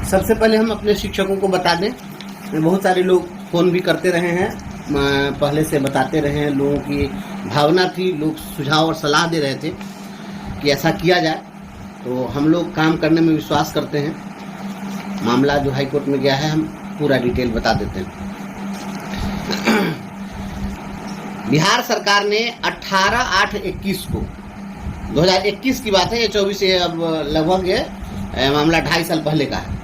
सबसे पहले हम अपने शिक्षकों को बता दें, बहुत सारे लोग फ़ोन भी करते रहे हैं, पहले से बताते रहे हैं, लोगों की भावना थी, लोग सुझाव और सलाह दे रहे थे कि ऐसा किया जाए, तो हम लोग काम करने में विश्वास करते हैं। मामला जो हाई कोर्ट में गया है, हम पूरा डिटेल बता देते हैं। बिहार सरकार ने 18/8/21 को, 2021 की बात है, ये 24 से अब लगभग मामला 2.5 साल पहले का है,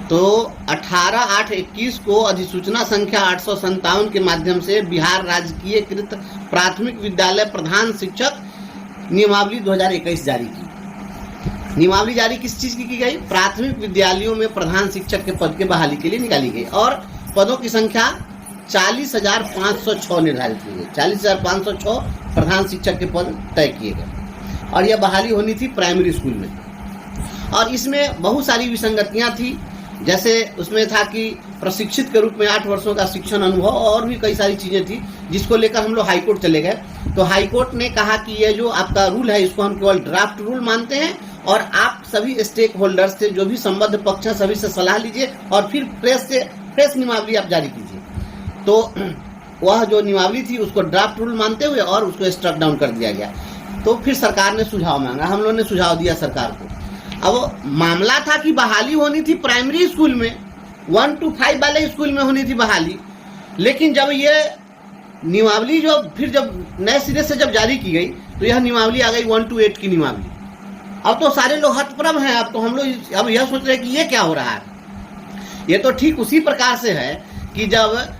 तो 18/8/21 को अधिसूचना संख्या 857 के माध्यम से बिहार राजकीयकृत प्राथमिक विद्यालय प्रधान शिक्षक नियमावली 2021 जारी की। नियमावली जारी किस चीज़ की गई? प्राथमिक विद्यालयों में प्रधान शिक्षक के पद के बहाली के लिए निकाली गई और पदों की संख्या 40,506 निर्धारित की गई। 40,506 प्रधान शिक्षक के पद तय किए गए और यह बहाली होनी थी प्राइमरी स्कूल में। और इसमें बहुत सारी विसंगतियां थी, जैसे उसमें था कि प्रशिक्षित के रूप में 8 वर्षों का शिक्षण अनुभव और भी कई सारी चीज़ें थी, जिसको लेकर हम लोग हाईकोर्ट चले गए। तो हाईकोर्ट ने कहा कि ये जो आपका रूल है, इसको हम केवल ड्राफ्ट रूल मानते हैं और आप सभी स्टेक होल्डर्स से, जो भी संबद्ध पक्ष हैं, सभी से सलाह लीजिए और फिर प्रेस नियमावली आप जारी कीजिए। तो वह जो नियमावली थी उसको ड्राफ्ट रूल मानते हुए और उसको स्ट्रक डाउन कर दिया गया। तो फिर सरकार ने सुझाव मांगा, हम लोगों ने सुझाव दिया सरकार को। अब मामला था कि बहाली होनी थी प्राइमरी स्कूल में, 1 to 5 वाले स्कूल में होनी थी बहाली, लेकिन जब ये नियमावली फिर जब नए सिरे से जब जारी की गई, तो यह नियमावली आ गई 1 to 8 की नियमावली। अब तो सारे लोग हतप्रभ हैं। अब तो हम लोग अब यह सोच रहे हैं कि ये क्या हो रहा है। ये तो ठीक उसी प्रकार से है कि जब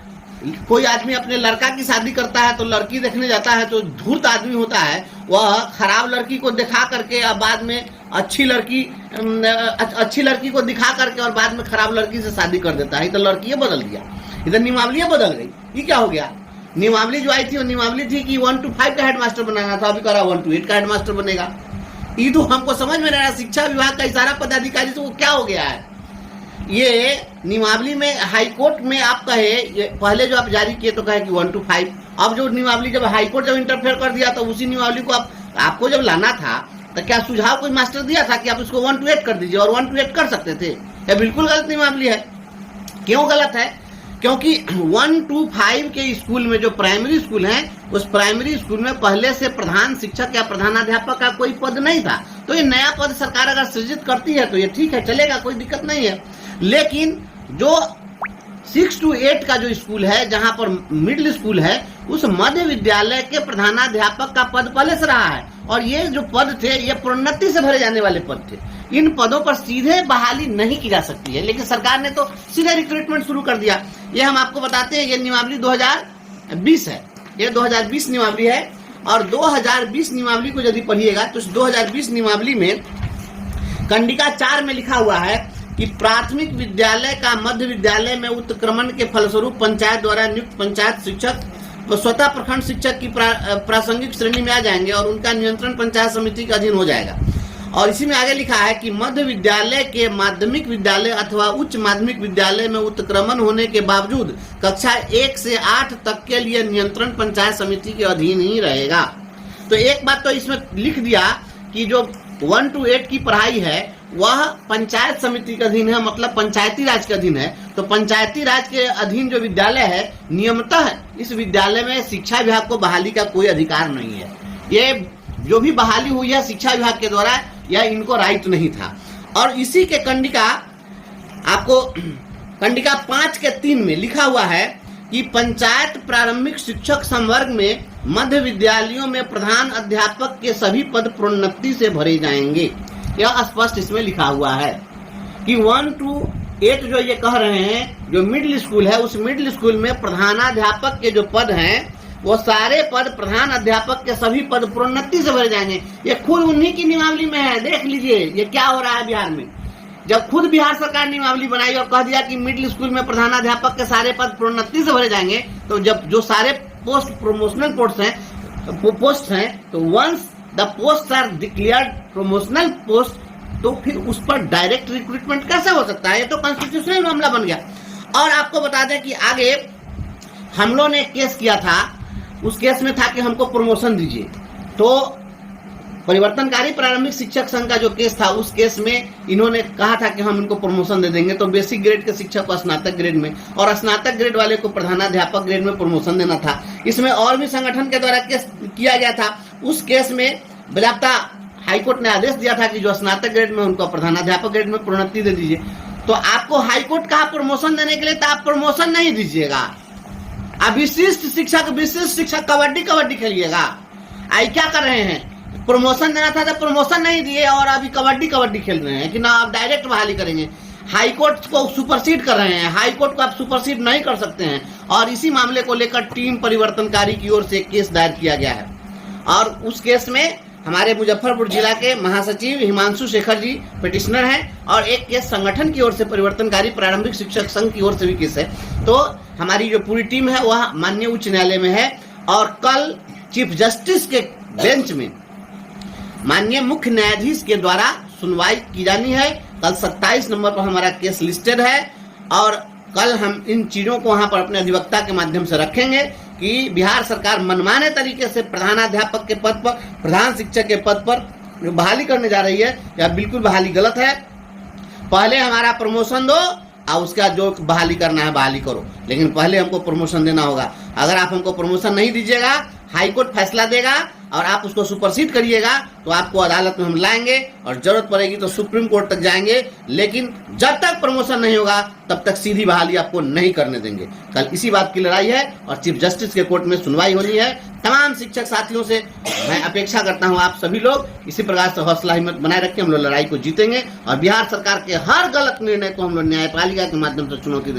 कोई आदमी अपने लड़का की शादी करता है तो लड़की देखने जाता है, तो धूर्त आदमी होता है, वह खराब लड़की को दिखा करके और बाद में अच्छी लड़की को दिखा करके और बाद में खराब लड़की से शादी कर देता है। तो लड़की बदल दिया, इधर नियमावली बदल गई। ये क्या हो गया? नियमावली जो आई थी वो नियमावली थी कि 1 to 5 का हेडमास्टर बनाना था, अभी करा 1 to 8 का हेडमास्टर बनेगा। ये तो हमको समझ में नहीं आ रहा, शिक्षा विभाग का इशारा पदाधिकारी से वो क्या हो गया है। ये नियमावली में हाईकोर्ट में आप कहे, पहले जो आप जारी किए तो कहे कि 1 to 5, अब जो नियमावली जब हाईकोर्ट जब इंटरफेयर कर दिया तो उसी नियमावली को आपको जब लाना था तो क्या सुझाव कोई मास्टर दिया था कि आप इसको 1 to 8 कर दीजिए और 1 to 8 कर सकते थे? यह बिल्कुल गलत नियमावली है। क्यों गलत है? क्योंकि 1 to 5 के स्कूल में जो प्राइमरी स्कूल है, उस प्राइमरी स्कूल में पहले से प्रधान शिक्षक या प्रधानाध्यापक का कोई पद नहीं था। तो ये नया पद सरकार अगर सृजित करती है तो ये ठीक है, चलेगा, कोई दिक्कत नहीं है। लेकिन जो 6 to 8 का जो स्कूल है, जहां पर मिडिल स्कूल है, उस मध्य विद्यालय के प्रधानाध्यापक का पद पहले से रहा है और ये जो पद थे ये प्रोन्नति से भरे जाने वाले पद थे। इन पदों पर सीधे बहाली नहीं की जा सकती है, लेकिन सरकार ने तो सीधे रिक्रूटमेंट शुरू कर दिया। ये हम आपको बताते हैं, ये नियमावली 2020 है, ये 2020 नियमावली है। और 2020 नियमावली को यदि पढ़िएगा तो 2020 नियमावली में कंडिका 4 में लिखा हुआ है कि प्राथमिक विद्यालय का मध्य विद्यालय में उत्क्रमण के फलस्वरूप पंचायत द्वारा नियुक्त पंचायत शिक्षक व स्वतः प्रखंड शिक्षक की प्रासंगिक श्रेणी में आ जाएंगे और उनका नियंत्रण पंचायत समिति के अधीन हो जाएगा। और इसी में आगे लिखा है कि मध्य विद्यालय के माध्यमिक विद्यालय अथवा उच्च माध्यमिक विद्यालय में उत्क्रमण होने के बावजूद कक्षा 1 से 8 तक के लिए नियंत्रण पंचायत समिति के अधीन ही रहेगा। तो एक बात तो इसमें लिख दिया कि जो 1 to 8 की पढ़ाई है वह पंचायत समिति के अधीन है, मतलब पंचायती राज के अधीन है। तो पंचायती राज के अधीन जो विद्यालय है, नियमतः इस विद्यालय में शिक्षा विभाग को बहाली का कोई अधिकार नहीं है। ये जो भी बहाली हुई है शिक्षा विभाग के द्वारा, यह इनको राइट नहीं था। और इसी के कंडिका आपको कंडिका 5 के 3 में लिखा हुआ है कि पंचायत प्रारंभिक शिक्षक संवर्ग में मध्य विद्यालयों में प्रधान अध्यापक के सभी पद प्रोन्नति से भरे जाएंगे। यह स्पष्ट इसमें लिखा हुआ है कि 1 to 8 जो ये कह रहे हैं, जो मिडिल स्कूल है, उस मिडिल स्कूल में प्रधानाध्यापक के जो पद हैं वो सारे पद प्रधान अध्यापक के सभी पद प्रोन्नति से भरे जाएंगे। ये खुद उन्हीं की नियमावली में है। देख लीजिए ये क्या हो रहा है बिहार में। जब खुद बिहार सरकार नियमावली बनाई और कह दिया कि मिडिल स्कूल में प्रधानाध्यापक के सारे पद प्रोन्नति से भरे जाएंगे, तो जब जो सारे पोस्ट प्रमोशनल पोस्ट हैं, तो once the post are declared promotional post, तो फिर उस पर डायरेक्ट रिक्रूटमेंट कैसे हो सकता है? ये तो कॉन्स्टिट्यूशनल मामला बन गया। और आपको बता दें कि आगे हम लोगों ने केस किया था, उस केस में था कि हमको प्रमोशन दीजिए। तो परिवर्तनकारी प्रारंभिक शिक्षक संघ का जो केस था, उस केस में इन्होंने कहा था कि हम इनको प्रमोशन दे देंगे, तो बेसिक ग्रेड के शिक्षक को स्नातक ग्रेड में और स्नातक ग्रेड वाले को प्रधानाध्यापक ग्रेड में प्रमोशन देना था। इसमें और भी संगठन के द्वारा केस किया गया था। उस केस में बजाबता हाईकोर्ट ने आदेश दिया था कि जो स्नातक ग्रेड में उनको प्रधानाध्यापक ग्रेड में प्रोन्नति दे दीजिए। तो आपको हाईकोर्ट कहा प्रमोशन देने के लिए, तो आप प्रमोशन नहीं दीजिएगा, आप विशिष्ट शिक्षक कबड्डी खेलिएगा। आई क्या कर रहे हैं, प्रमोशन देना था तो प्रमोशन नहीं दिए और अभी कबड्डी खेल रहे हैं कि ना आप डायरेक्ट बहाली करेंगे। हाईकोर्ट को सुपरसीड कर रहे हैं, हाईकोर्ट को आप सुपरसीड नहीं कर सकते हैं। और इसी मामले को लेकर टीम परिवर्तनकारी की ओर से केस दायर किया गया है और उस केस में हमारे मुजफ्फरपुर जिला के महासचिव हिमांशु शेखर जी पिटिशनर हैं और एक केस संगठन की ओर से परिवर्तनकारी प्रारंभिक शिक्षक संघ की ओर से भी केस है। तो हमारी जो पूरी टीम है वह माननीय उच्च न्यायालय में है और कल चीफ जस्टिस के बेंच में माननीय मुख्य न्यायाधीश के द्वारा सुनवाई की जानी है। कल 27 नंबर पर हमारा केस लिस्टेड है और कल हम इन चीजों को वहां पर अपने अधिवक्ता के माध्यम से रखेंगे कि बिहार सरकार मनमाने तरीके से प्रधानाध्यापक के पद पर, प्रधान शिक्षक के पद पर बहाली करने जा रही है, या बिल्कुल बहाली गलत है। पहले हमारा प्रमोशन दो और उसके बाद जो बहाली करना है बहाली करो, लेकिन पहले हमको प्रमोशन देना होगा। अगर आप हमको प्रमोशन नहीं दीजिएगा, हाईकोर्ट फैसला देगा और आप उसको सुपरसीड करिएगा तो आपको अदालत में हम लाएंगे और जरूरत पड़ेगी तो सुप्रीम कोर्ट तक जाएंगे, लेकिन जब तक प्रमोशन नहीं होगा तब तक सीधी बहाली आपको नहीं करने देंगे। कल इसी बात की लड़ाई है और चीफ जस्टिस के कोर्ट में सुनवाई होनी है। तमाम शिक्षक साथियों से मैं अपेक्षा करता हूं आप सभी लोग इसी प्रकार से हौसला हिम्मत बनाए रखें, हम लोग लड़ाई को जीतेंगे और बिहार सरकार के हर गलत निर्णय को हम लोग न्यायपालिका के माध्यम से चुनौती देंगे।